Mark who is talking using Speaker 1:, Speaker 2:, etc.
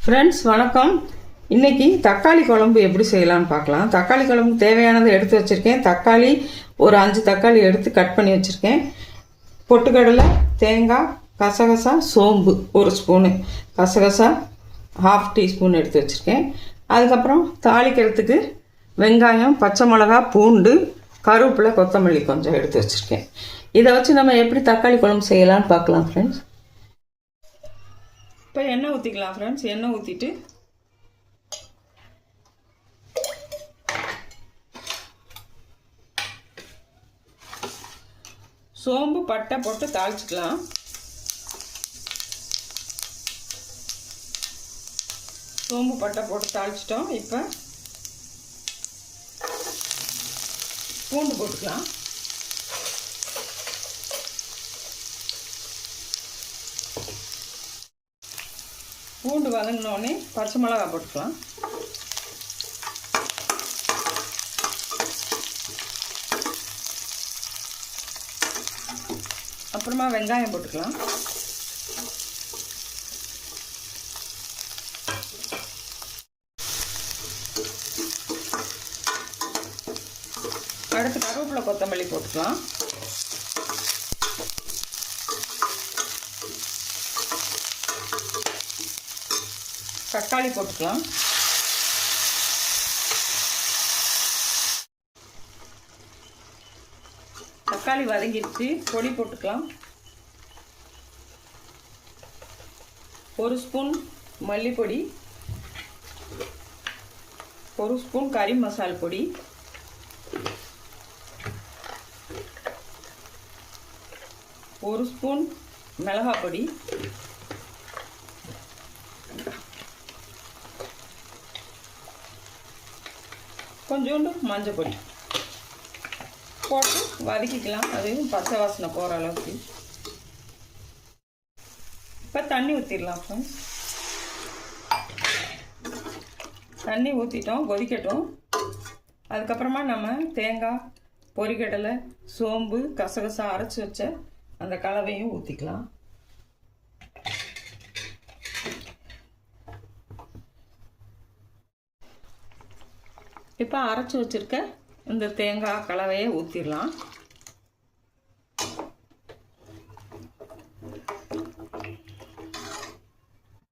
Speaker 1: Friends வணக்கம். இன்றைக்கி தக்காளி குழம்பு எப்படி செய்யலான்னு பார்க்கலாம். தக்காளி குழம்பு தேவையானதை எடுத்து வச்சுருக்கேன். தக்காளி ஒரு 5 தக்காளி எடுத்து கட் பண்ணி வச்சுருக்கேன். பொட்டுக்கடலை, தேங்காய், கசகசா, சோம்பு 1 ஸ்பூனு, கசகசா 1/2 டீஸ்பூன் எடுத்து வச்சுருக்கேன். அதுக்கப்புறம் தாளிக்கிறதுக்கு வெங்காயம், பச்சை மிளகா, பூண்டு, கருவேப்பிலை, கொத்தமல்லி கொஞ்சம் எடுத்து வச்சுருக்கேன். இதை வச்சு நம்ம எப்படி தக்காளி குழம்பு செய்யலான்னு பார்க்கலாம் ஃப்ரெண்ட்ஸ். இப்போ எண்ணெய் ஊற்றிக்கலாம் ஃப்ரெண்ட்ஸ். எண்ணெய் ஊற்றிட்டு சோம்பு பட்டை போட்டு தாளிச்சிக்கலாம். சோம்பு பட்டை போட்டு தாளிச்சிட்டோம். இப்போ பூண்டு போட்டுக்கலாம். பூண்டு வதங்கினோடனே பச்சை மிளகா போட்டுக்கலாம். அப்புறமா வெங்காயம் போட்டுக்கலாம். அடுத்து கருவேப்பிலை, கொத்தமல்லி போட்டுக்கலாம். தக்காளி போட்டுக்கலாம். தக்காளி வதங்கிடுச்சு. பொடி போட்டுக்கலாம். 1 ஸ்பூன் மல்லிப்பொடி, 1 ஸ்பூன் கறி மசால் பொடி, 1 ஸ்பூன் மிளகாய் பொடி, கொஞ்சோண்டு மஞ்சள் பொடி போட்டு வதக்கிக்கலாம். அதுவும் பச்சை வாசனை போகிற அளவுக்கு. இப்போ தண்ணி ஊற்றிடலாம் ஃப்ரெண்ட்ஸ். தண்ணி ஊற்றிட்டோம், கொதிக்கட்டும். அதுக்கப்புறமா நம்ம தேங்காய், பொரிக்கடலை, சோம்பு, கசகசா அரைச்சி வச்ச அந்த கலவையும் ஊற்றிக்கலாம். இப்போ அரைச்சி வச்சுருக்க இந்த தேங்காய் கலவையை ஊற்றிடலாம்.